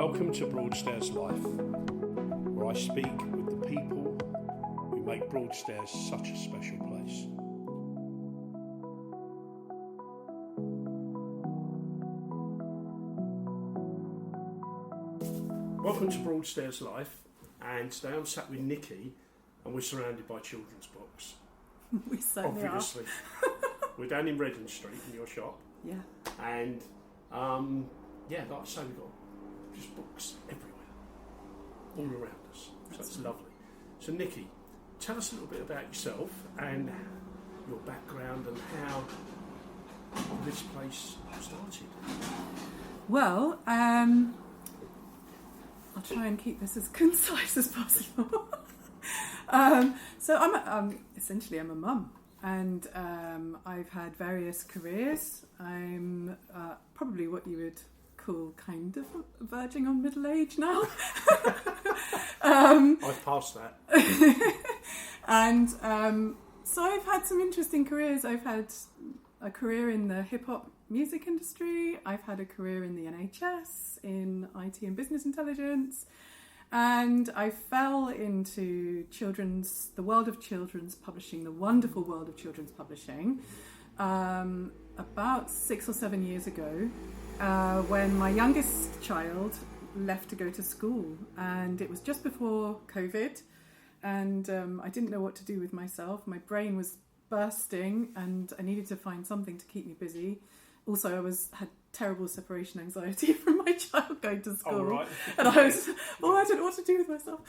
Welcome to Broadstairs Life, where I speak with the people who make Broadstairs such a special place. Welcome to Broadstairs Life, and today I'm sat with Nicci, and we're surrounded by children's books. We certainly Obviously. We're down in Redden Street in your shop. Yeah. And, like I say, we've got just books everywhere, all around us. So it's lovely. So, Nicci, tell us a little bit about yourself and your background and how this place started. Well, I'll try and keep this as concise as possible. So I'm a mum, and I've had various careers. I'm probably what you would call kind of verging on middle age now. I've passed that. And so I've had some interesting careers. I've had a career in the hip-hop music industry. I've had a career in the NHS, in IT and business intelligence. And I fell into the world of children's publishing, the wonderful world of children's publishing, about 6 or 7 years ago, when my youngest child left to go to school. And it was just before COVID, and I didn't know what to do with myself. My brain was bursting, and I needed to find something to keep me busy. Also, I had terrible separation anxiety from my child going to school. Oh, right. And I was, I don't know what to do with myself.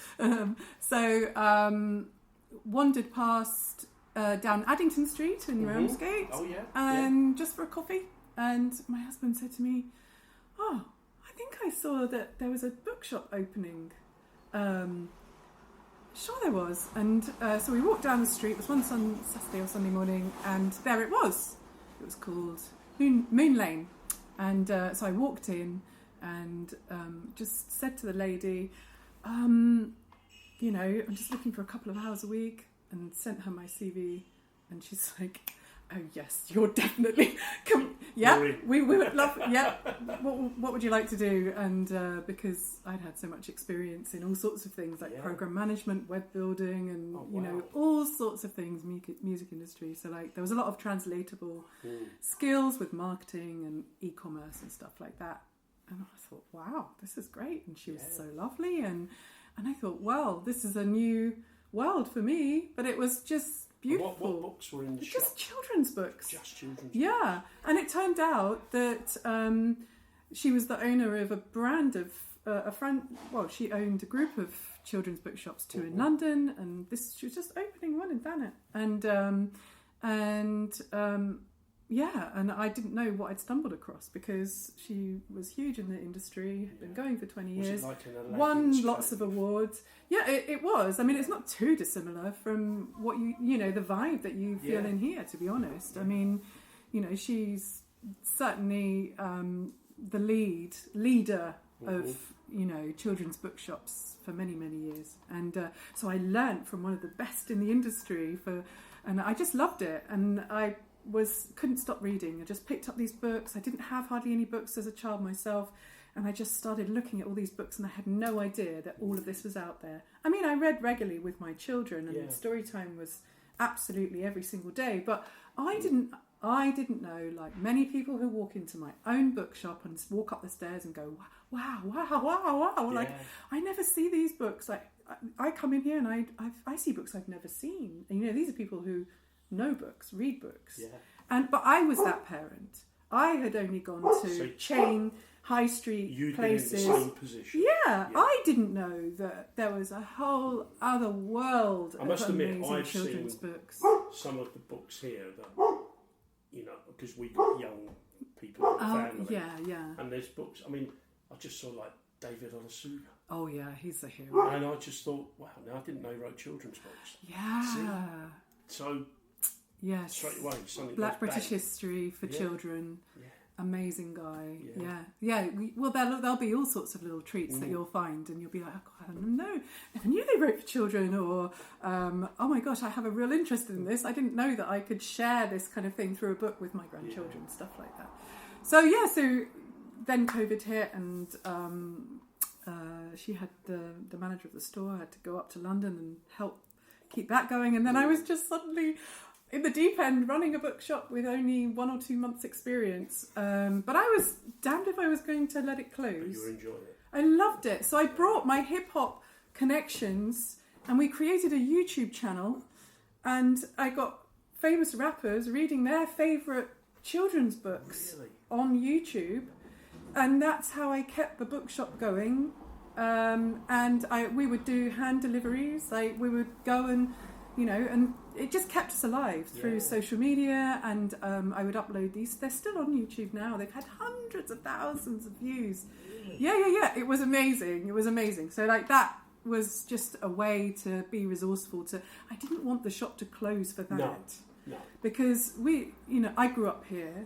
Wandered past down Addington Street in Ramsgate, and just for a coffee. And my husband said to me, "Oh, I think I saw that there was a bookshop opening." Sure there was. And so we walked down the street. It was one Saturday or Sunday morning, and there it was. It was called Moon Lane. And so I walked in and just said to the lady, I'm just looking for a couple of hours a week, and sent her my CV. And she's like, "Oh yes, you're definitely we would love what would you like to do?" And because I'd had so much experience in all sorts of things like program management, web building, and all sorts of things, music industry. So like there was a lot of translatable skills with marketing and e-commerce and stuff like that. And I thought, wow, this is great. And she was so lovely, and I thought, well, this is a new world for me. But it was just beautiful. What books were in the shop? Just children's books. Just children's books. Yeah, and it turned out that she was the owner of a brand of she owned a group of children's bookshops too in London, and she was just opening one in Thanet, and I didn't know what I'd stumbled across, because she was huge in the industry, had been going for 20 years, Was it like an won lots of awards. Yeah, it was. I mean, it's not too dissimilar from what the vibe that you feel in here, to be honest. I mean, she's certainly the leader of, children's bookshops for many, many years. And so I learnt from one of the best in the industry and I just loved it. And I couldn't stop reading. I just picked up these books. I didn't have hardly any books as a child myself. And I just started looking at all these books, and I had no idea that all of this was out there. I mean, I read regularly with my children, and story time was absolutely every single day. But I didn't know, like many people who walk into my own bookshop and walk up the stairs and go, wow. Yeah. Like, I never see these books. Like, I come in here and I see books I've never seen. And, these are people who know books, read books. Yeah. But I was that parent. I had only gone to chain high street places. Been in the same position. Yeah, I didn't know that there was a whole other world of amazing children's books. Some of the books here that, because we've got young people in the family. Yeah. And there's books. I mean, I just saw like David Onasuga. Oh yeah, he's a hero. And I just thought, wow, now I didn't know he wrote children's books. Yeah. See? So, yes. straight away, something Black goes British bang. history for children. Yeah. Amazing guy. Yeah. Well, there'll be all sorts of little treats that you'll find, and you'll be like, oh, God, never knew they wrote for children, or oh my gosh, I have a real interest in this. I didn't know that I could share this kind of thing through a book with my grandchildren, stuff like that. So then COVID hit, and she had the manager of the store had to go up to London and help keep that going, and then I was just suddenly in the deep end running a bookshop with only 1 or 2 months experience, but I was damned if I was going to let it close. But you enjoyed it. I loved it. So I brought my hip hop connections and we created a YouTube channel, and I got famous rappers reading their favourite children's books on YouTube, and that's how I kept the bookshop going. And we would do hand deliveries. We would go and, and it just kept us alive through social media. And I would upload these. They're still on YouTube now. They've had hundreds of thousands of views. Yeah. It was amazing. So that was just a way to be resourceful. I didn't want the shop to close for that. No. Because I grew up here,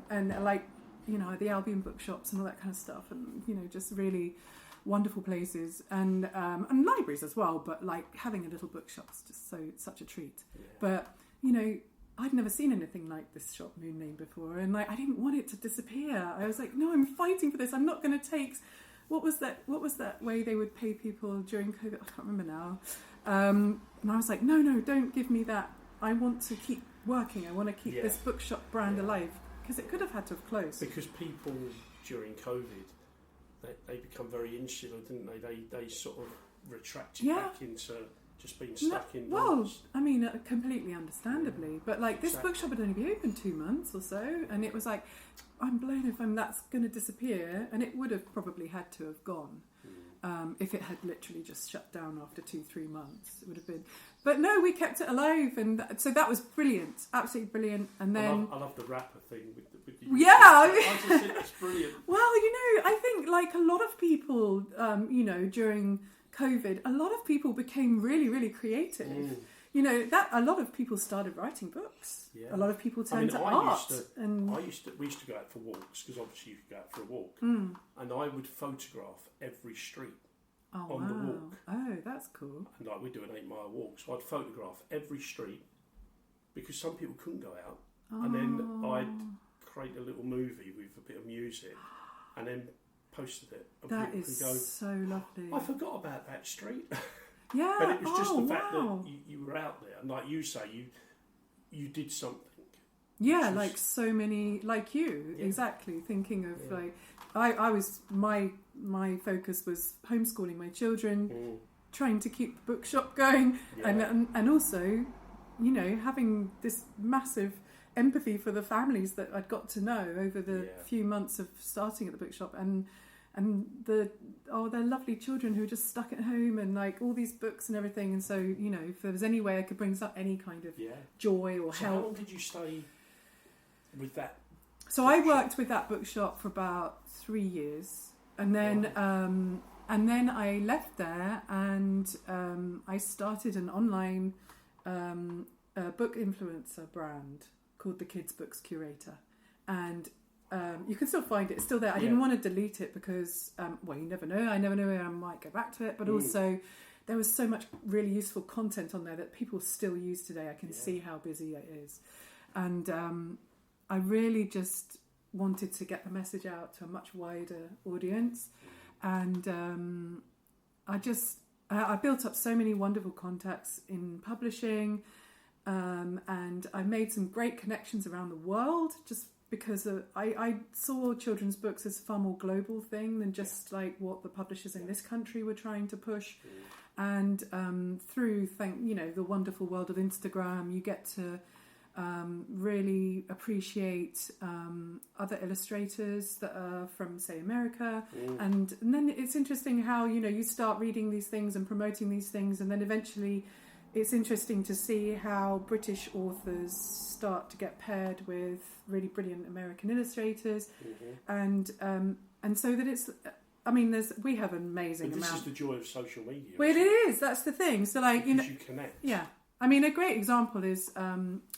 and the Albion bookshops and all that kind of stuff, and just really wonderful places, and libraries as well. But having a little bookshop is just such a treat. Yeah. But I'd never seen anything like this shop, Moon Lane, before, and I didn't want it to disappear. I was like, no, I'm fighting for this. I'm not going to take. What was that way they would pay people during COVID? I can't remember now. And I was like, no, don't give me that. I want to keep working. I want to keep this bookshop brand alive, because it could have had to have closed. Because people during COVID, they become very insular, didn't they? They sort of retracted back into just being stuck indoors. Well, I mean, completely understandably. But this bookshop had only been open 2 months or so, and it was like, I'm blown if that's going to disappear, and it would have probably had to have gone. If it had literally just shut down after 2-3 months, it would have been. But no, we kept it alive, and so that was brilliant, absolutely brilliant. And then I love the rapper thing with the I just think that's brilliant. Well, I think a lot of people, during COVID, a lot of people became really, really creative. That a lot of people started writing books. Yeah. A lot of people turned to art. We used to go out for walks, because obviously you could go out for a walk, and I would photograph every street on the walk. Oh, that's cool. And we'd do an 8-mile walk, so I'd photograph every street, because some people couldn't go out, and then I'd create a little movie with a bit of music, and then posted it. And that is so lovely. I forgot about that street. Yeah, but it was just the fact that you were out there, and like you say, you did something. Yeah, so many, you, exactly. Thinking of I was my focus was homeschooling my children, trying to keep the bookshop going, and also, having this massive empathy for the families that I'd got to know over the few months of starting at the bookshop, and they're lovely children who are just stuck at home, and all these books and everything. And so, if there was any way I could bring any kind of joy or help. How long did you stay with that? So I worked with that bookshop for about 3 years, and then I left there, and I started an online book influencer brand called the Kids Books Curator, and you can still find it. It's still there. I didn't want to delete it because, you never know. I never know where I might go back to it. But also, there was so much really useful content on there that people still use today. I can see how busy it is. And I really just wanted to get the message out to a much wider audience. And I built up so many wonderful contacts in publishing. And I made some great connections around the world, just because I saw children's books as a far more global thing than just what the publishers in this country were trying to push. And through the wonderful world of Instagram, you get to really appreciate other illustrators that are from, say, America. And then it's interesting how you start reading these things and promoting these things, and then eventually it's interesting to see how British authors start to get paired with really brilliant American illustrators, and so that it's. I mean, we have an amazing but this amount. This is the joy of social media. Well, it is. That's the thing. So, you connect. Yeah. I mean, a great example is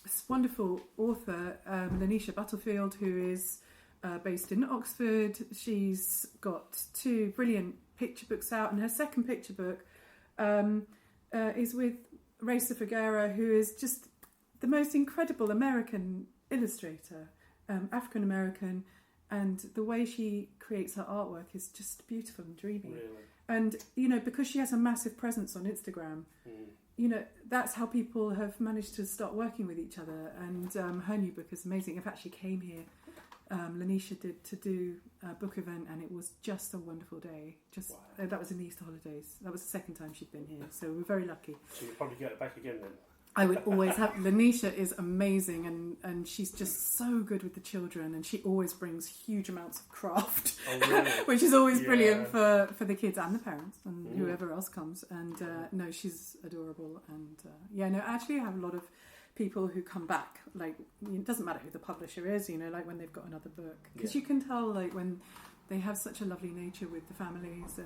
this wonderful author, Lanisha Butterfield, who is based in Oxford. She's got 2 brilliant picture books out, and her second picture book is with Raisa Figuera, who is just the most incredible American illustrator, African American, and the way she creates her artwork is just beautiful and dreamy. Really? And, you know, because she has a massive presence on Instagram, you know, that's how people have managed to start working with each other. And her new book is amazing. In fact, she came here, Nicci did, to do a book event, and it was just a wonderful day. That was in the Easter holidays. That was the second time she'd been here, so we're very lucky. So you'll probably get it back again then? I would always have. Lanisha is amazing, and she's just so good with the children, and she always brings huge amounts of craft, really? which is always brilliant for the kids and the parents and whoever else comes. And no, she's adorable. And actually I have a lot of people who come back. Like, it doesn't matter who the publisher is, you know, like when they've got another book, because you can tell, like, when they have such a lovely nature with the families.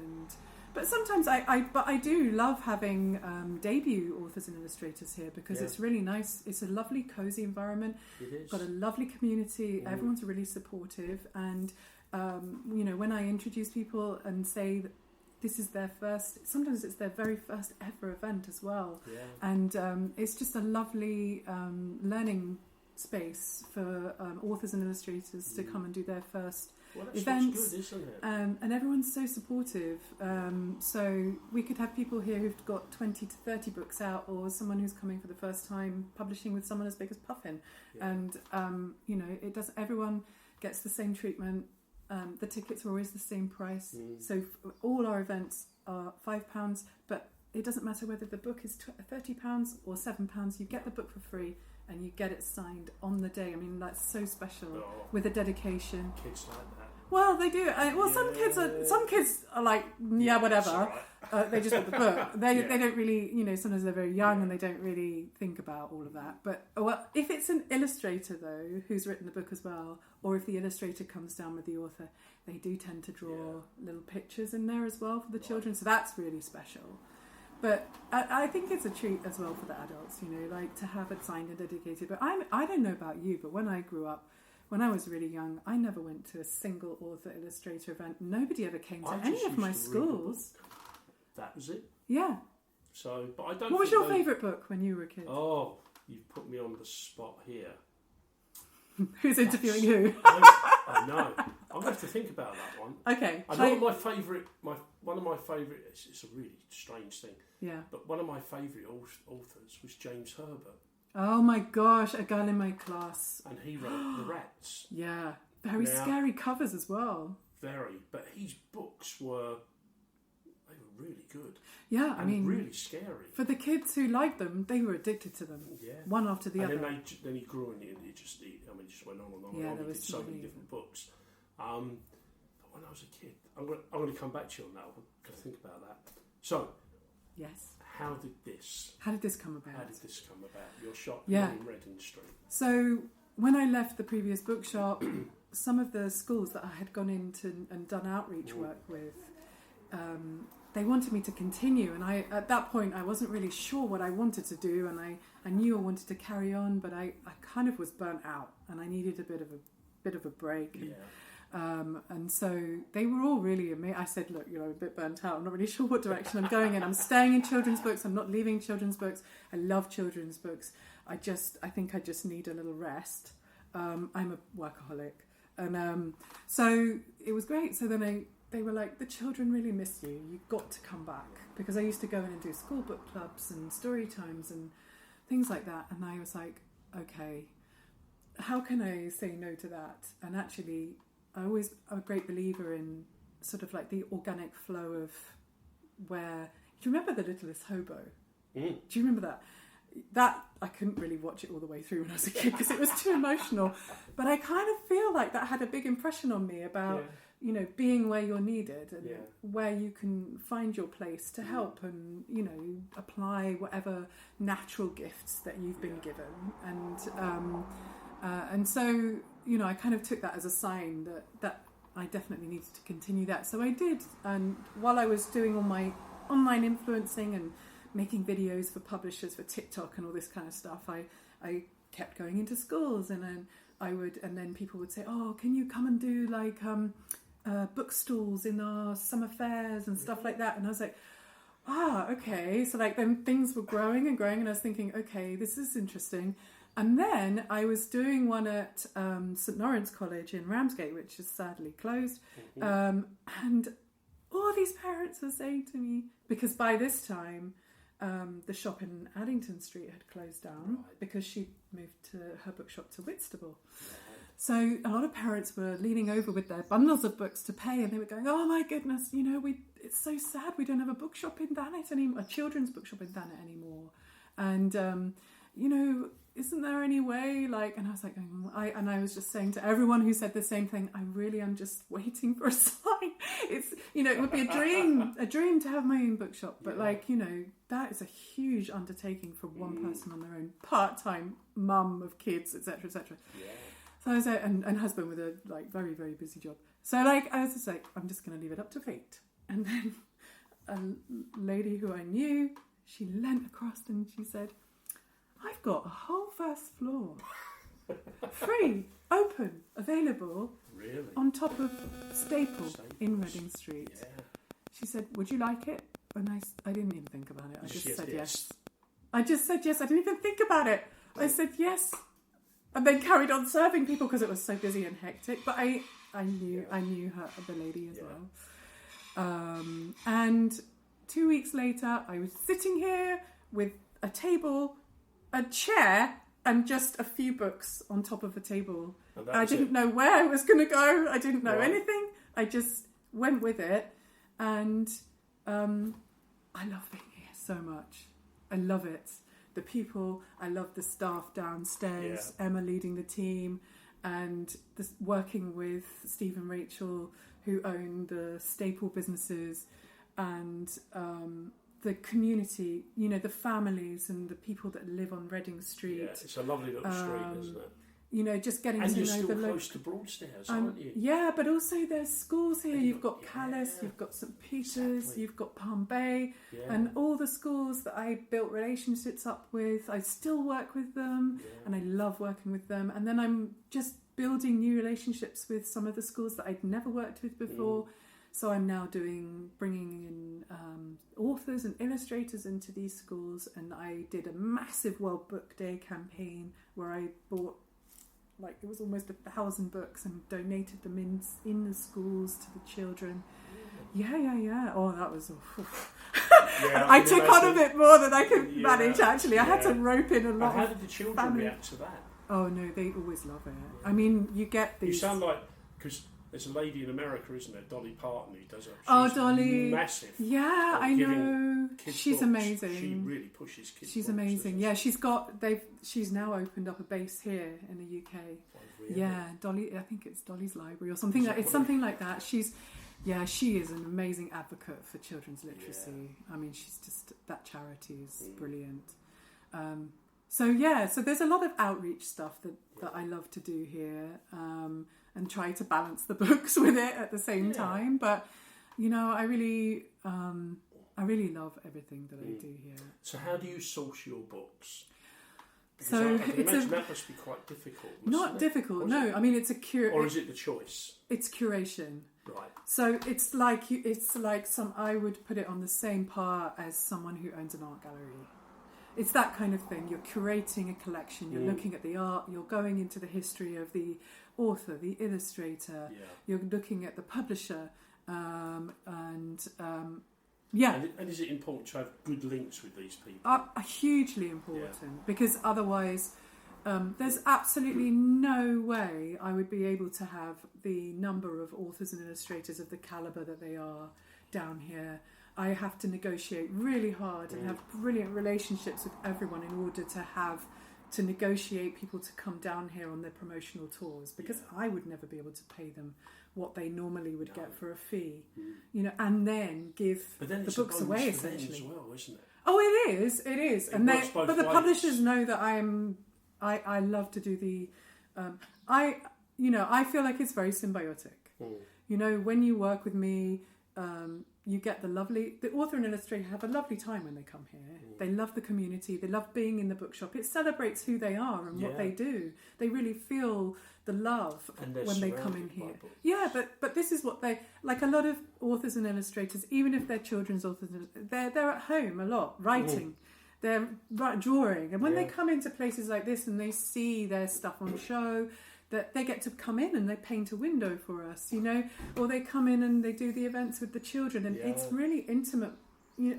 But sometimes I do love having debut authors and illustrators here, because it's really nice. It's a lovely, cozy environment. It is. Got a lovely community. Everyone's really supportive. And, you know, when I introduce people and say that this is their first, sometimes it's their very first ever event as well. Yeah. And it's just a lovely learning space for authors and illustrators to come and do their first events. Good, isn't it? And everyone's so supportive. So we could have people here who've got 20 to 30 books out, or someone who's coming for the first time publishing with someone as big as Puffin. Yeah. And you know, everyone gets the same treatment. The tickets are always the same price. So all our events are £5, but it doesn't matter whether the book is £30 or £7. You get the book for free, and you get it signed on the day. I mean, that's so special, with a dedication. Kids like that. Well, they do. Some kids are like, whatever. Right. They just want the book. They don't really, you know, sometimes they're very young and they don't really think about all of that. But if it's an illustrator, though, who's written the book as well, or if the illustrator comes down with the author, they do tend to draw little pictures in there as well for the children. So that's really special. But I think it's a treat as well for the adults, you know, like to have it signed and dedicated. But I don't know about you, but when I grew up, when I was really young, I never went to a single author illustrator event. Nobody ever came to any of my schools. That was it. Yeah. So, but I don't. What was your favourite book when you were a kid? Oh, you've put me on the spot here. Who's interviewing who? I know. I'm going to have to think about that one. Okay. I know my favourite. One of my favourite. It's a really strange thing. Yeah. But one of my favourite authors was James Herbert. Oh my gosh, a girl in my class. And he wrote The Rats. Yeah. Very scary covers as well. Very. But his books were really good. Yeah, I mean, really scary. For the kids who liked them, they were addicted to them. Yeah. One after the other. And then he grew and it just went on and on and on. There He was did so many different books. But when I was a kid, I'm going to come back to you on that one. I'm going to think about that. So, yes. How did this come about? How did this come about? Your shop in Reading Street. So when I left the previous bookshop, some of the schools that I had gone into and done outreach work with, they wanted me to continue, and at that point I wasn't really sure what I wanted to do, and I knew I wanted to carry on, but I kind of was burnt out, and I needed a bit of a break. Yeah. And so they were all really amazing. I said, look, I'm a bit burnt out. I'm not really sure what direction I'm going in. I'm staying in children's books. I'm not leaving children's books. I love children's books. I think I just need a little rest. I'm a workaholic. And so it was great. So then they were like, the children really miss you. You've got to come back. Because I used to go in and do school book clubs and story times and things like that. And I was like, okay, how can I say no to that? And actually, I always am a great believer in sort of like the organic flow of where... Do you remember The Littlest Hobo? Do you remember that? That, I couldn't really watch it all the way through when I was a kid because it was too emotional. But I kind of feel like that had a big impression on me about, being where you're needed and where you can find your place to help and, apply whatever natural gifts that you've been given. And so... I kind of took that as a sign that I definitely needed to continue that. So I did. And while I was doing all my online influencing and making videos for publishers for TikTok and all this kind of stuff, I kept going into schools, and then people would say, oh, can you come and do like book stalls in our summer fairs and stuff like that? And I was like, okay. So like then things were growing and growing, and I was thinking, okay, this is interesting. And then I was doing one at St Lawrence College in Ramsgate, which is sadly closed. And all these parents were saying to me, because by this time the shop in Addington Street had closed down because she moved to her bookshop to Whitstable. So a lot of parents were leaning over with their bundles of books to pay, and they were going, "Oh my goodness, it's so sad we don't have a bookshop in Thanet anymore, a children's bookshop in Thanet anymore." And isn't there any way, like? And I was like, I was just saying to everyone who said the same thing, I really am just waiting for a sign. It's, it would be a dream to have my own bookshop, but that is a huge undertaking for one person on their own, part-time mum of kids, etc., etc. Yeah. So I was like, and husband with a very, very busy job. So I was just like, I'm just going to leave it up to fate. And then a lady who I knew, she leant across and she said, "I've got a whole first floor, free, open, available, really? On top of Staple in Reading Street." Yeah. She said, "Would you like it?" And I didn't even think about it. I just said yes. yes. I just said yes. I didn't even think about it. I said yes. And then carried on serving people because it was so busy and hectic. But I knew her, the lady as well. And 2 weeks later, I was sitting here with a table, a chair, and just a few books on top of the table. I didn't know where I was going to go. I didn't know anything. I just went with it. And I love being here so much. I love it. The people, I love the staff downstairs, Emma leading the team, and working with Steve and Rachel, who own the Staple businesses, and the community, the families and the people that live on Reading Street. Yeah, it's a lovely little street, isn't it? Just getting and to know the you're still local. close to Broadstairs, aren't you? Yeah, but also there's schools here. You've got Calais, you've got St Peter's, you've got Palm Bay, and all the schools that I built relationships up with. I still work with them, and I love working with them. And then I'm just building new relationships with some of the schools that I'd never worked with before. So I'm now bringing in authors and illustrators into these schools, and I did a massive World Book Day campaign where I bought it was almost 1,000 books and donated them in the schools to the children. Yeah. Oh, that was awful. I took on a bit more than I could manage, actually. I had to rope in a lot. How did the children react to that? Oh, no, they always love it. I mean, you get these... You sound like... Because there's a lady in America, isn't there? Dolly Parton, who does it. She's Dolly. Massive. Yeah, I know. She's books. amazing. She really pushes kids. She's books, amazing. Yeah, she's now opened up a base here in the UK. Oh, really? Yeah, Dolly. I think it's Dolly's Library or something. It's something like that. She is an amazing advocate for children's literacy. Yeah. I mean, she's just, that charity is brilliant. So there's a lot of outreach stuff that I love to do here. And try to balance the books with it at the same time. But, I really love everything that I do here. So how do you source your books? Because So I can imagine that must be quite difficult. Not difficult, no. I mean, it's or is it the choice? It's curation. Right. So it's like I would put it on the same par as someone who owns an art gallery. It's that kind of thing. You're curating a collection. You're looking at the art. You're going into the history of the author, the illustrator. Yeah. You're looking at the publisher, and is it important to have good links with these people? Hugely important, because otherwise, there's absolutely no way I would be able to have the number of authors and illustrators of the calibre that they are down here. I have to negotiate really hard and have brilliant relationships with everyone in order to negotiate people to come down here on their promotional tours, because I would never be able to pay them what they normally would get for a fee, and then give the books away essentially. As well, isn't it? Oh, it is, and but the publishers know that I love to do the, I feel like it's very symbiotic. When you work with me. You get the author and illustrator have a lovely time when they come here. They love the community. They love being in the bookshop. It celebrates who they are and what they do. They really feel the love when they come in here. Yeah, but this is what like a lot of authors and illustrators, even if they're children's authors, they're at home a lot writing. they're drawing. And when they come into places like this and they see their stuff on show, that they get to come in and they paint a window for us, or they come in and they do the events with the children, and it's really intimate,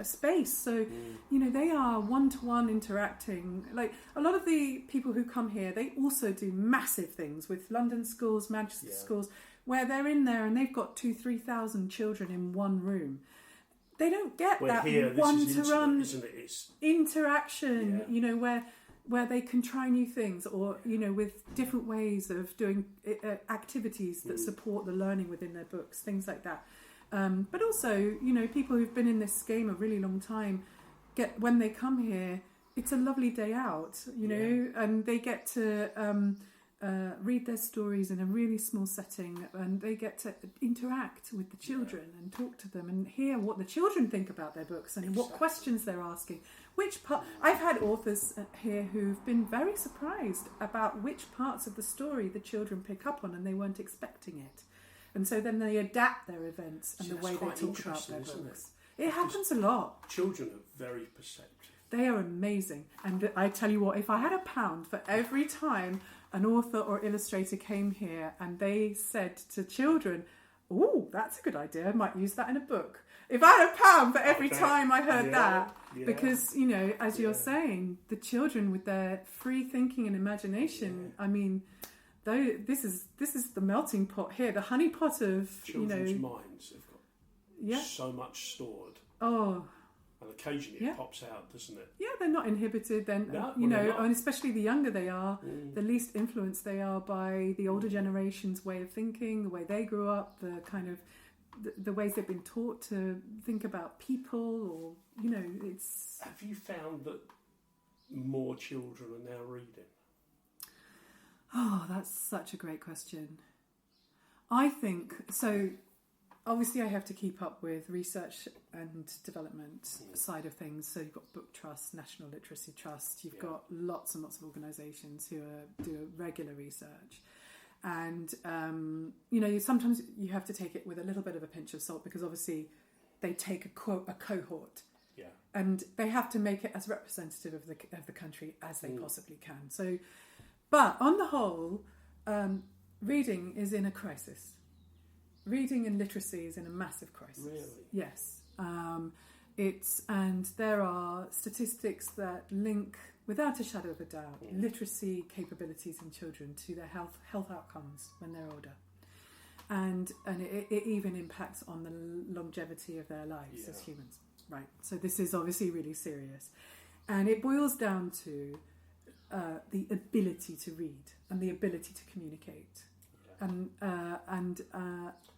space. So, they are one-to-one interacting. Like a lot of the people who come here, they also do massive things with London schools, Manchester schools, where they're in there and they've got 2,000-3,000 children in one room. They don't get that one-to-one interaction, where they can try new things, or with different ways of doing activities that support the learning within their books, things like that. But also, people who've been in this game a really long time when they come here, it's a lovely day out, and they get to read their stories in a really small setting, and they get to interact with the children and talk to them and hear what the children think about their books and what questions they're asking. Which part? I've had authors here who've been very surprised about which parts of the story the children pick up on, and they weren't expecting it. And so then they adapt their events and the way they talk about their books. It happens a lot. Children are very perceptive. They are amazing. And I tell you what, if I had £1 for every time an author or illustrator came here and they said to children, "Oh, that's a good idea, I might use that in a book." If I had £1 for every time I heard that, because, as you're saying, the children with their free thinking and imagination, I mean, this is the melting pot here, the honey pot of children's minds have got so much stored. Oh, and occasionally it pops out, doesn't it? Yeah, they're not inhibited. Then and especially the younger they are, the least influenced they are by the older generation's way of thinking, the way they grew up, the kind of the ways they've been taught to think about people, or it's. Have you found that more children are now reading? Oh, that's such a great question. I think so. Obviously, I have to keep up with research and development side of things. So you've got Book Trust, National Literacy Trust. You've got lots and lots of organisations who do regular research. And, sometimes you have to take it with a little bit of a pinch of salt, because obviously they take a cohort. Yeah. And they have to make it as representative of the country as they possibly can. So, but on the whole, reading is in a crisis. Reading and literacy is in a massive crisis. Really? Yes. And there are statistics that link, without a shadow of a doubt, literacy capabilities in children to their health outcomes when they're older. And it even impacts on the longevity of their lives as humans. Right. So this is obviously really serious. And it boils down to the ability to read and the ability to communicate.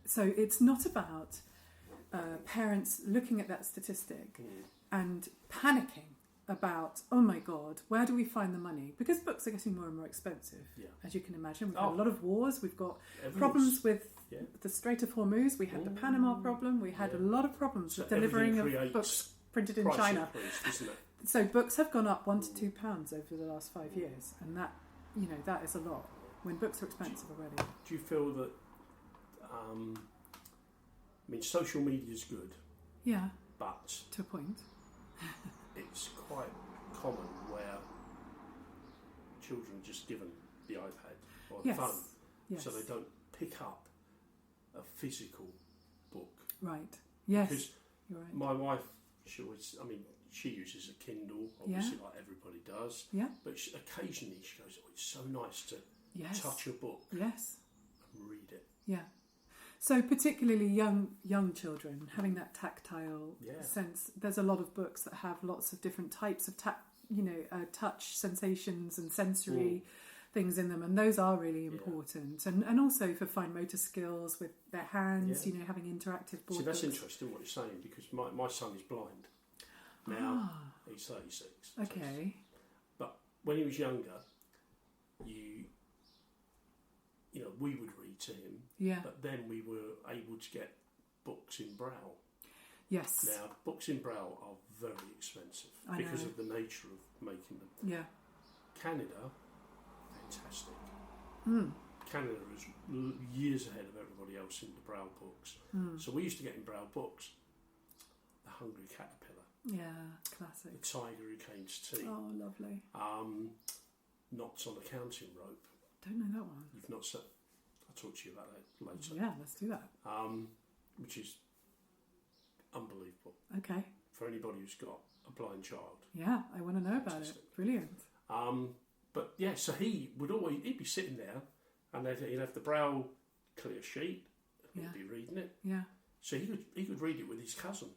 So it's not about parents looking at that statistic and panicking about, oh my God, where do we find the money? Because books are getting more and more expensive, as you can imagine. We've got a lot of wars. We've got problems with the Strait of Hormuz. We had the Panama problem. We had a lot of problems with delivering of books printed in China. So books have gone up £1 to £2 over the last 5 years, and that is a lot when books are expensive already. Do you feel that? Social media is good. Yeah. But to a point. It's quite common where children are just given the iPad or the phone, so they don't pick up a physical book. Right. Yes. Because you're right. my wife, she uses a Kindle, obviously, like everybody does. Yeah. But occasionally she goes, "Oh, it's so nice to touch a book." Yes. And read it. Yeah. So particularly young children, having that tactile sense. There's a lot of books that have lots of different types of touch sensations and sensory things in them, and those are really important. And also for fine motor skills with their hands, having interactive board. See, that's books. interesting what you're saying, because my son is blind. Now he's 36. Okay. But when he was younger, we would read to him. Yeah. But then we were able to get books in Braille. Yes. Now, books in Braille are very expensive because of the nature of making them. Yeah. Canada, fantastic. Canada is years ahead of everybody else in the Braille books. So we used to get in Braille books The Hungry Caterpillar. Yeah, classic. The Tiger Who Came to Tea. Oh, lovely. Knots on the Counting Rope. Don't know that one. You've not said. I'll talk to you about that later. Yeah, let's do that. Which is unbelievable. Okay. For anybody who's got a blind child. Yeah, I want to know about it. Brilliant. But yeah, so he'd be sitting there, and he'd have the Braille clear sheet, and he'd be reading it. Yeah. So he could read it with his cousin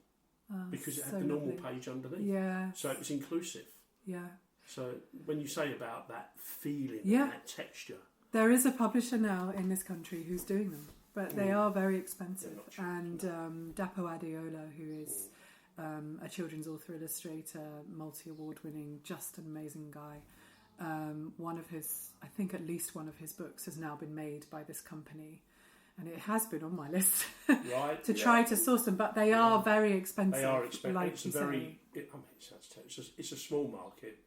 because it had so the normal lovely. page underneath. Yeah. So it was inclusive. Yeah. So when you say about that feeling, Yeah. that texture, there is a publisher now in this country who's doing them, but they are very expensive. And Dapo Adeola, who is a children's author, illustrator, multi-award winning, just an amazing guy. I think at least one of his books has now been made by this company, and it has been on my list right? to try to source them, but they are very expensive. They are expensive. Like it's you say. It's a small market,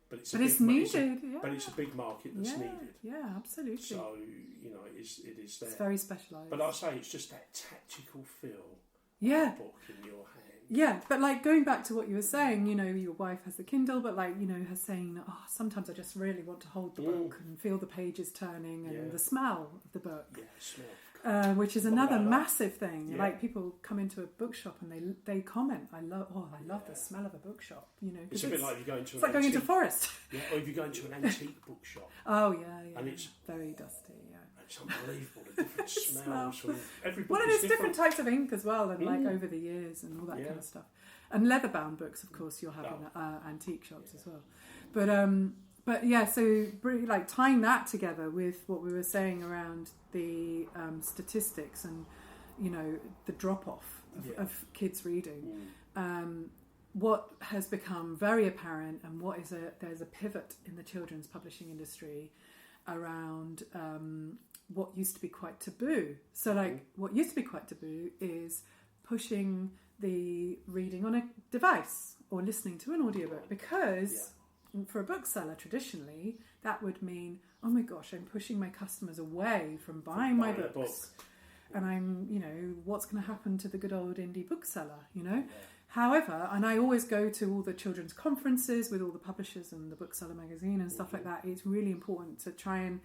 but it's needed. But it's a big market that's needed. Yeah, absolutely. So it is there. It's very specialised. But I say it's just that tactical feel. Yeah. Of a book in your hand. Yeah, but like going back to what you were saying, your wife has the Kindle, but her saying, sometimes I just really want to hold the book and feel the pages turning and the smell of the book. Yeah, smell. Which is another massive thing. Yeah. Like people come into a bookshop and they comment, I love the smell of a bookshop. It's a bit like you go into it's like going into a forest. Yeah, or if you go into an antique bookshop. Oh yeah. And it's very dusty. Yeah. It's unbelievable the different smells from every book. Well, and it's different types of ink as well, and like over the years and all that kind of stuff. And leather-bound books, of course, you'll have in antique shops as well. But yeah, so like tying that together with what we were saying around the statistics and the drop-off of kids reading. What has become very apparent, and there's a pivot in the children's publishing industry around what used to be quite taboo. So like what used to be quite taboo is pushing the reading on a device or listening to an audiobook, because for a bookseller traditionally that would mean, oh my gosh, I'm pushing my customers away from buying my books. And I'm, what's going to happen to the good old indie bookseller, However, and I always go to all the children's conferences with all the publishers and the Bookseller magazine and stuff like that. It's really important to try and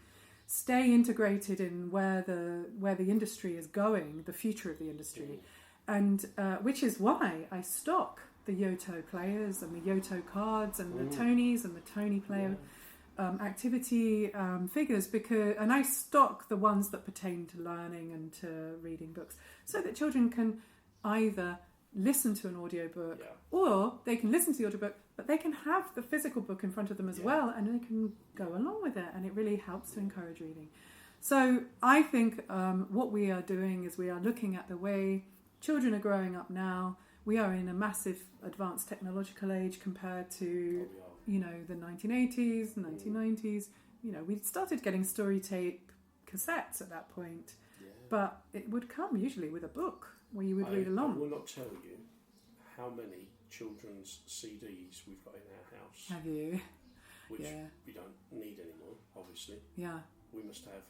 stay integrated in where the industry is going, the future of the industry, and which is why I stock the Yoto players and the Yoto cards and the Tonys and the Tony player activity figures, and I stock the ones that pertain to learning and to reading books, so that children can either listen to an audiobook or they can listen to the audiobook, but they can have the physical book in front of them as well, and they can go along with it, and it really helps to encourage reading. So I think what we are doing is we are looking at the way children are growing up now. We are in a massive advanced technological age compared to the 1980s, 1990s. We started getting story tape cassettes at that point, but it would come usually with a book where you would read along. I will not tell you how many children's CDs we've got in our house. Have you? Which we don't need anymore, obviously. Yeah. We must have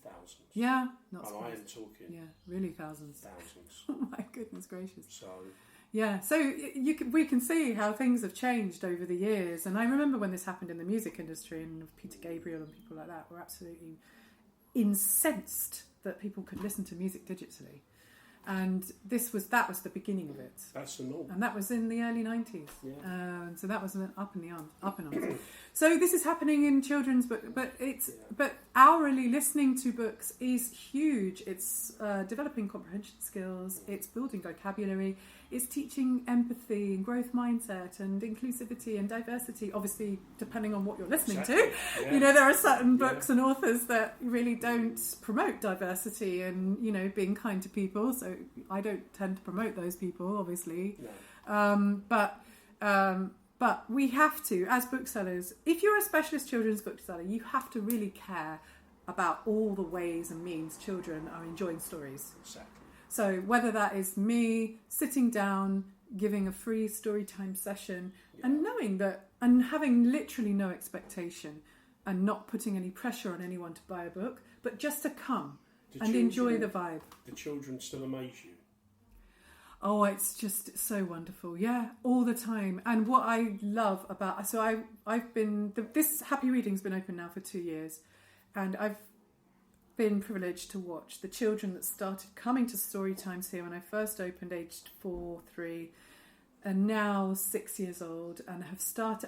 thousands. Yeah, not and I am talking. Yeah, really thousands. Thousands. Oh my goodness gracious. So. Yeah, so we can see how things have changed over the years. And I remember when this happened in the music industry, and Peter Gabriel and people like that were absolutely incensed that people could listen to music digitally. And that was the beginning of it. That's the norm. And that was in the early 90s. Yeah. So that was up and arms. So this is happening in children's books, but hourly listening to books is huge. It's developing comprehension skills, it's building vocabulary, it's teaching empathy and growth mindset and inclusivity and diversity, obviously depending on what you're listening to. Yeah. There are certain books and authors that really don't promote diversity and, being kind to people. So I don't tend to promote those people, obviously. No. But we have to, as booksellers, if you're a specialist children's bookseller, you have to really care about all the ways and means children are enjoying stories. Exactly. So whether that is me sitting down, giving a free story time session, and knowing that, and having literally no expectation, and not putting any pressure on anyone to buy a book, but just to come and enjoy the vibe. The children still amaze you? Oh, it's just so wonderful. Yeah, all the time. And what I love about... So I've been... This Happy Reading's been open now for 2 years. And I've been privileged to watch the children that started coming to story times here when I first opened, aged 4, 3, and now 6 years old, and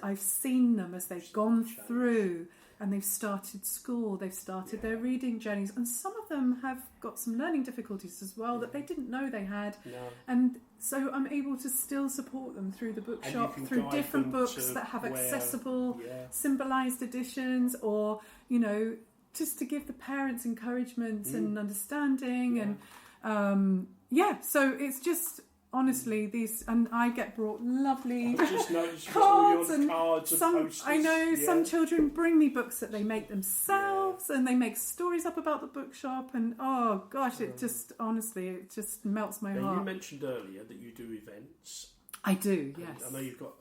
I've seen them as they've gone through, and they've started school, they've started their reading journeys, and some of them have got some learning difficulties as well that they didn't know they had. And so I'm able to still support them through the bookshop, through different books that have accessible symbolised editions, or, you know, just to give the parents encouragement and understanding. And so it's just... Honestly, these, and I get brought lovely cards and some. I know some children bring me books that they make themselves, and they make stories up about the bookshop. And oh gosh, it just honestly, it just melts my heart. You mentioned earlier that you do events. I do, yes. I know you've got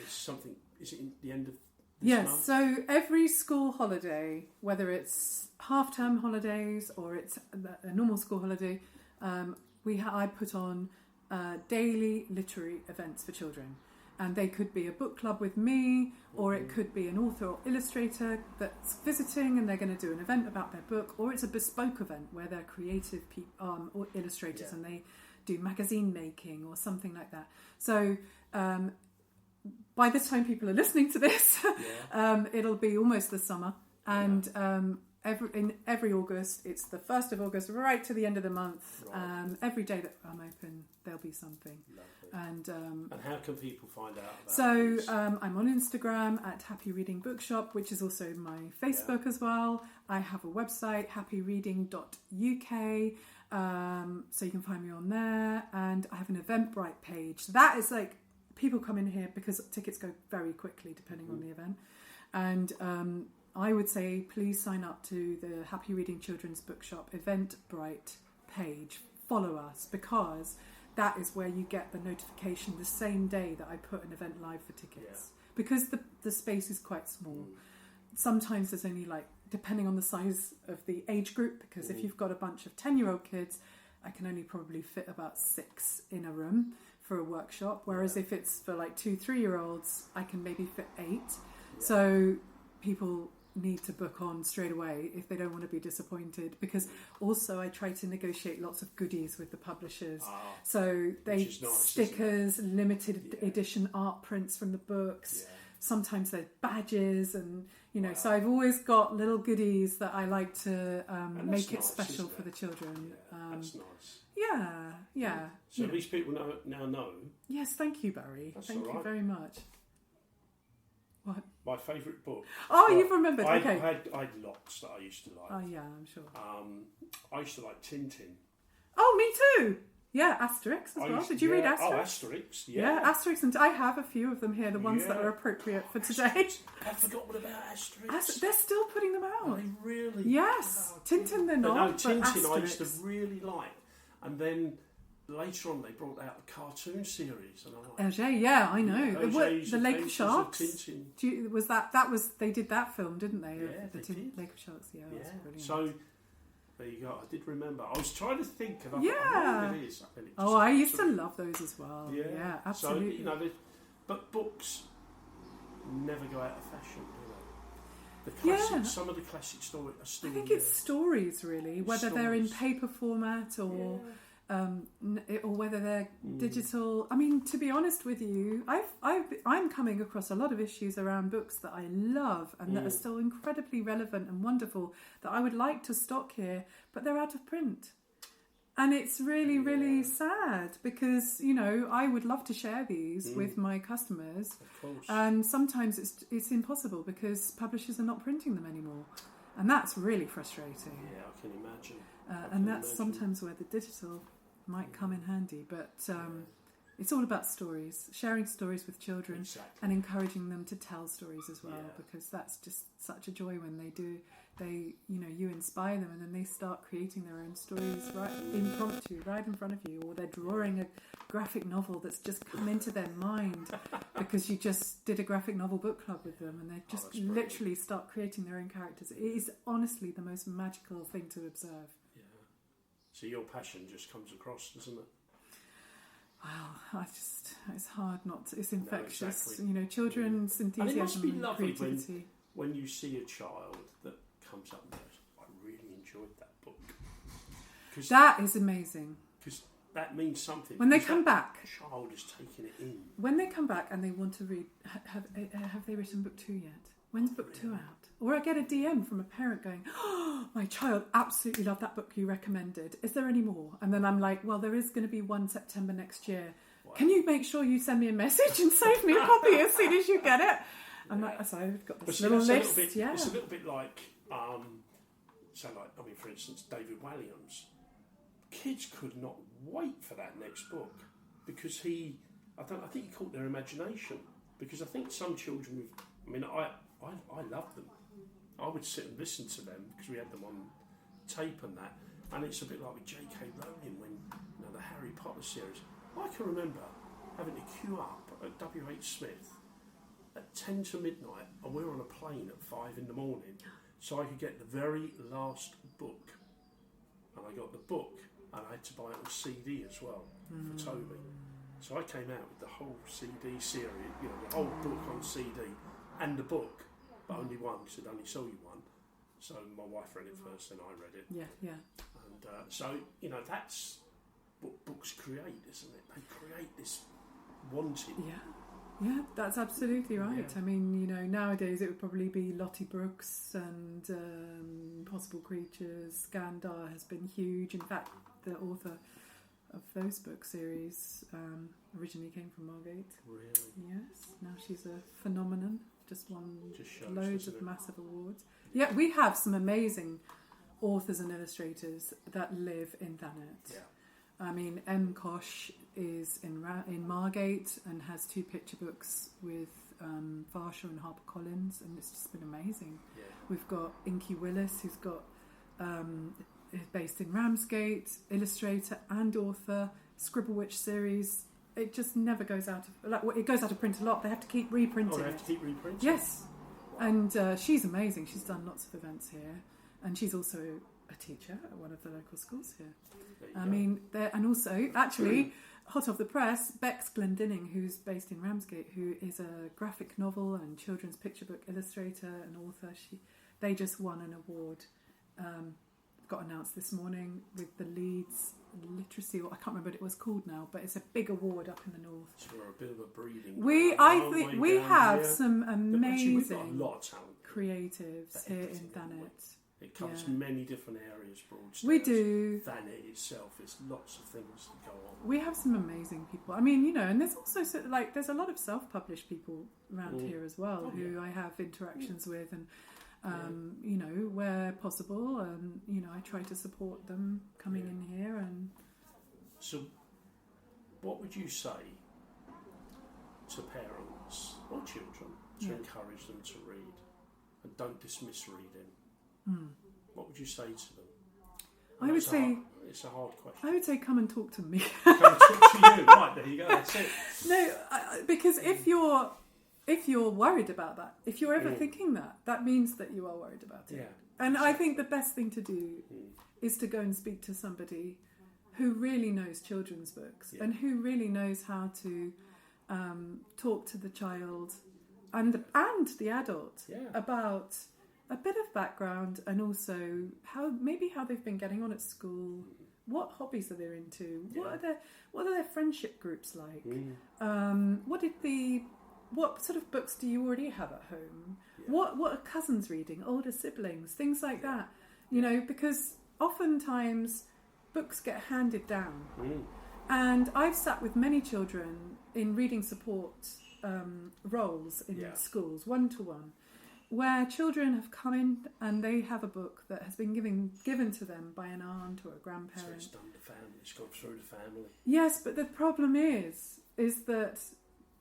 something. Is it in the end of this month? So every school holiday, whether it's half-term holidays or it's a normal school holiday, I put on daily literary events for children, and they could be a book club with me, or it could be an author or illustrator that's visiting and they're going to do an event about their book, or it's a bespoke event where they're creative or illustrators and they do magazine making or something like that. So by the time people are listening to this, it'll be almost the summer, and every August, it's the 1st of August right to the end of the month. Every day that I'm open, there'll be something. Lovely. And how can people find out about this? I'm on Instagram at Happy Reading Bookshop, which is also my Facebook as well. I have a website, happyreading.uk, so you can find me on there. And I have an Eventbrite page. That is like, people come in here because tickets go very quickly depending on the event. And I would say please sign up to the Happy Reading Children's Bookshop Eventbrite page. Follow us, because that is where you get the notification the same day that I put an event live for tickets. Because the space is quite small. Sometimes there's only, like, depending on the size of the age group, because if you've got a bunch of 10-year-old kids, I can only probably fit about 6 in a room for a workshop. Whereas if it's for like 2, 3-year-olds, I can maybe fit 8. So people need to book on straight away if they don't want to be disappointed, because also I try to negotiate lots of goodies with the publishers. So they stickers, limited edition art prints from the books. Sometimes they're badges, and you know, so I've always got little goodies that I like to make it special for the children. That's nice. So at least people now know. Yes, thank you, Barry. Thank you very much. What? My favourite book. Oh, you've remembered. I Okay. had lots that I used to like. Oh yeah, I'm sure. I used to like Tintin. Oh, me too. Yeah, Asterix as well. Did you read Asterix? Oh, Asterix. Yeah, Asterix, and I have a few of them here. The ones that are appropriate for today. I've forgotten about Asterix. They're still putting them out. Are they really? Yes. Oh, Tintin, they're not. No, Tintin, Tintin I used to really like, and then later on they brought out the cartoon series, and I like. Hergé, yeah, I know. Hergé's The Lake of Sharks. Tintin. Was that was they did that film, didn't they? Yeah, they did. Lake of Sharks. Yeah, that's brilliant. So there you go. I did remember. I was trying to think, and I yeah. it is. I used to love those as well. Yeah, absolutely. So you know, but books never go out of fashion, do they? The classic, some of the classic stories are still. I think it's stories, really, whether they're in paper format or whether they're digital. I mean, to be honest with you, I'm coming across a lot of issues around books that I love and that are still incredibly relevant and wonderful that I would like to stock here, but they're out of print. And it's really, really sad because, you know, I would love to share these with my customers. Of course. And sometimes it's impossible because publishers are not printing them anymore. And that's really frustrating. Yeah, I can imagine. And that's sometimes where the digital might come in handy. But it's all about stories, sharing stories with children and encouraging them to tell stories as well, because that's just such a joy when they do. You inspire them and then they start creating their own stories right impromptu, right in front of you, or they're drawing a graphic novel that's just come into their mind because you just did a graphic novel book club with them, and they just literally start creating their own characters. It is honestly the most magical thing to observe. Yeah. So your passion just comes across, doesn't it? Wow, it's hard not to, it's infectious. No, exactly. You know, children's enthusiasm And it must be and lovely creativity. when you see a child that comes up and goes, I really enjoyed that book. That is amazing. Because that means something. When they come back. Child is taking it in. When they come back and they want to read, have they written book 2 yet? When's book 2 out? Or I get a DM from a parent going, oh, my child absolutely loved that book you recommended. Is there any more? And then I'm like, well, there is going to be one September next year. Wow. Can you make sure you send me a message and save me a copy as soon as you get it? And so I've got this little list. It's a little bit like, for instance, David Walliams. Kids could not wait for that next book because I think he caught their imagination. Because I think some children, I loved them. I would sit and listen to them because we had them on tape and that. And it's a bit like with J.K. Rowling when the Harry Potter series. I can remember having to queue up at W.H. Smith at 10 to midnight, and we were on a plane at 5 in the morning, so I could get the very last book. And I got the book, and I had to buy it on CD as well for Toby. So I came out with the whole CD series, the whole book on CD, and the book, but only one because it only sold you one. So my wife read it first, and I read it. Yeah. And that's what books create, isn't it? They create this wanting. Yeah, that's absolutely right. Yeah. I mean, nowadays it would probably be Lottie Brooks and Impossible Creatures. Gandar has been huge. In fact, the author of those book series originally came from Margate. Really? Yes. Now she's a phenomenon. Just won shows, loads of massive awards. Yeah, we have some amazing authors and illustrators that live in Thanet. Yeah. I mean, M. Kosh is in Margate and has 2 picture books with Varsha and HarperCollins, and it's just been amazing. Yeah. We've got Inky Willis, who's got is based in Ramsgate, illustrator and author, Scribblewitch series. It just never goes out of it goes out of print a lot. They have to keep reprinting. Oh, they have to keep reprinting. Yes, and she's amazing. She's done lots of events here, and she's also a teacher at one of the local schools here. And also, actually, hot off the press, Bex Glendinning, who's based in Ramsgate, who is a graphic novel and children's picture book illustrator and author. They just won an award. Got announced this morning with the Leeds Literacy, or I can't remember what it was called now, but it's a big award up in the north. So we're a bit of a breeding. I think we have here. some amazing We've got a lot of talent. Creatives here in Thanet. It covers many different areas. Broadstairs. We do. Thanet itself, there's lots of things that go on. We have some amazing people. I mean, and there's also there's a lot of self-published people around here as well who I have interactions with, and where possible, I try to support them coming in here. And so, what would you say to parents or children to encourage them to read and don't dismiss reading? What would you say to them? I would say it's a hard question. I would say come and talk to me. Come and talk to you. Right, there you go. That's it. No, because if you're worried about that, if you're ever thinking that means that you are worried about it. Yeah. And I think the best thing to do is to go and speak to somebody who really knows children's books and who really knows how to talk to the child and the adult about a bit of background, and also how they've been getting on at school, what hobbies are they into, what are their friendship groups like, what sort of books do you already have at home, what are cousins reading, older siblings, things like that, because oftentimes books get handed down. And I've sat with many children in reading support roles in schools, one-to-one, where children have come in and they have a book that has been given to them by an aunt or a grandparent. So it's done the family, it's gone through the family. Yes, but the problem is that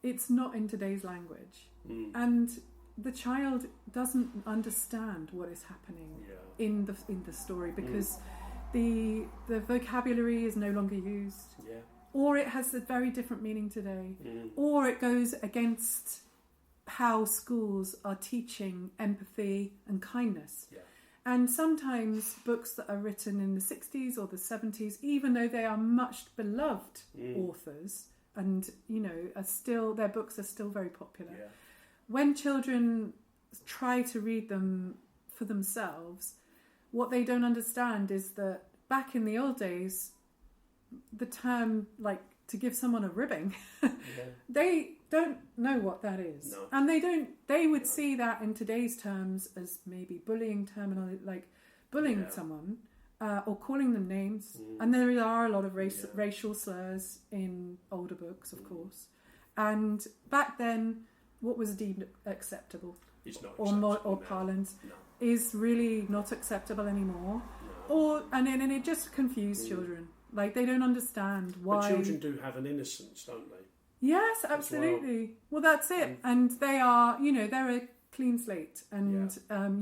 it's not in today's language. And the child doesn't understand what is happening in the story, because the vocabulary is no longer used, or it has a very different meaning today, or it goes against how schools are teaching empathy and kindness. And sometimes books that are written in the 60s or the 70s, even though they are much beloved authors, and are still, their books are still very popular. Yeah. When children try to read them for themselves, what they don't understand is that back in the old days, the term like to give someone a ribbing, they don't know what that is. No. And they would see that in today's terms as maybe bullying terminology, like bullying someone or calling them names. And there are a lot of racial slurs in older books, of course. And back then, what was deemed acceptable It's not or parlance is really not acceptable anymore. No. And it just confused children. Like, they don't understand why. But children do have an innocence, don't they? Yes, absolutely. Well, that's it. And they are, they're a clean slate. And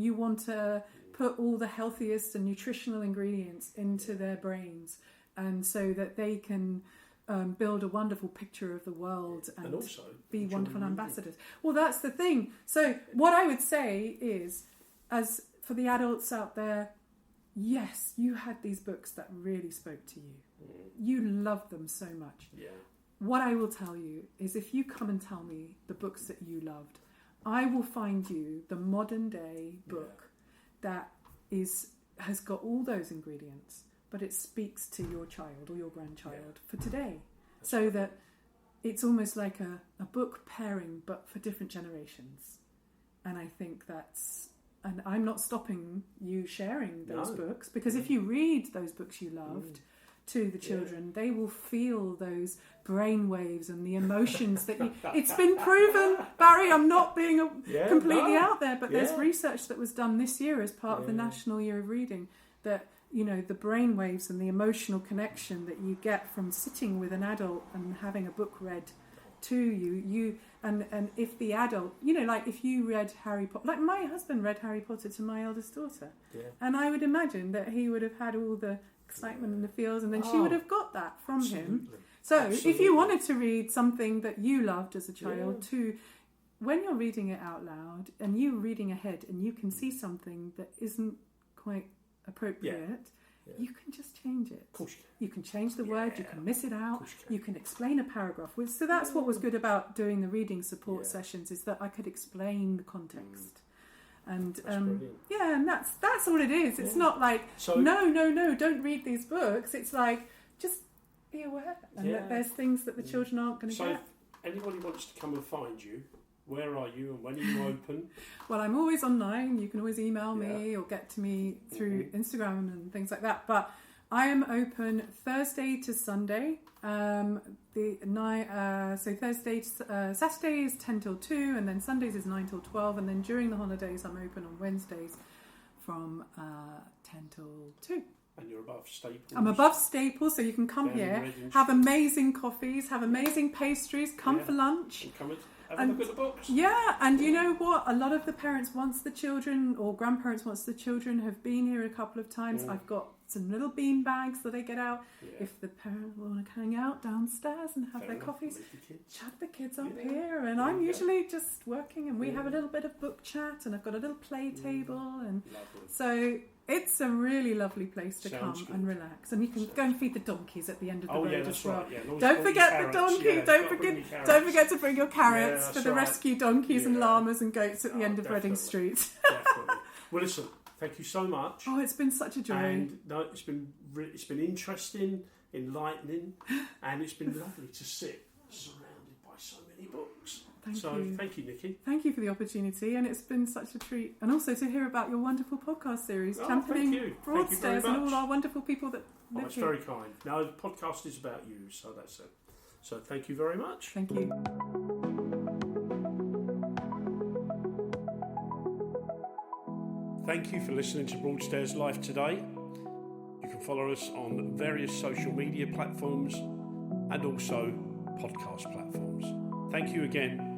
you want to put all the healthiest and nutritional ingredients into their brains, and so that they can build a wonderful picture of the world and also be wonderful ambassadors. Well, that's the thing. So what I would say is, as for the adults out there, yes, you had these books that really spoke to you. You loved them so much. Yeah. What I will tell you is, if you come and tell me the books that you loved, I will find you the modern day book that has got all those ingredients, but it speaks to your child or your grandchild for today. That it's almost like a book pairing, but for different generations. And I think and I'm not stopping you sharing those books, because if you read those books you loved to the children, they will feel those brain waves and the emotions that it's been proven, Barry, I'm not being completely out there, but there's research that was done this year as part of the National Year of Reading that, the brain waves and the emotional connection that you get from sitting with an adult and having a book read to you, and if the adult, like if you read Harry Potter, like my husband read Harry Potter to my eldest daughter, and I would imagine that he would have had all the excitement and the feels, and then she would have got that from him. So if you wanted to read something that you loved as a child, when you're reading it out loud and you're reading ahead and you can see something that isn't quite appropriate, you can just change it. Of course you can change the word, you can miss it out, you can explain a paragraph. So that's what was good about doing the reading support sessions, is that I could explain the context. And and that's all it is. It's not like no, don't read these books. It's like, just be aware, and that there's things that the children aren't going to get. So if anybody wants to come and find you, where are you and when are you open? Well, I'm always online. You can always email me or get to me through Instagram and things like that. But I am open Thursday to Sunday. Saturday is 10 till 2, and then Sundays is 9 till 12, and then during the holidays I'm open on Wednesdays from 10 till 2. And you're above Staples? I'm above Staples, so you can come here, have amazing coffees, have amazing pastries, come for lunch. And come and have a look at the books. Yeah, and you know what? A lot of the parents, once the children, or grandparents, once the children have been here a couple of times, I've got some little bean bags that I get out. If the parents want to hang out downstairs and have their coffees, chuck the kids up here, and I'm usually just working, and we have a little bit of book chat, and I've got a little play table, and so it's a really lovely place to come and relax, and you can go and feed the donkeys at the end of the road as well. Don't forget the donkey. Don't forget to bring your carrots for the rescue donkeys and llamas and goats at the end of Reading Street. Definitely. Well, listen. Thank you so much. Oh, it's been such a joy. And it's been interesting, enlightening, and it's been lovely to sit surrounded by so many books. Thank you, Nicci. Thank you for the opportunity, and it's been such a treat. And also to hear about your wonderful podcast series, championing Broadstairs and all our wonderful people that live that's here. Very kind. Now, the podcast is about you, so that's it. So thank you very much. Thank you. Thank you for listening to Broadstairs Life today. You can follow us on various social media platforms and also podcast platforms. Thank you again.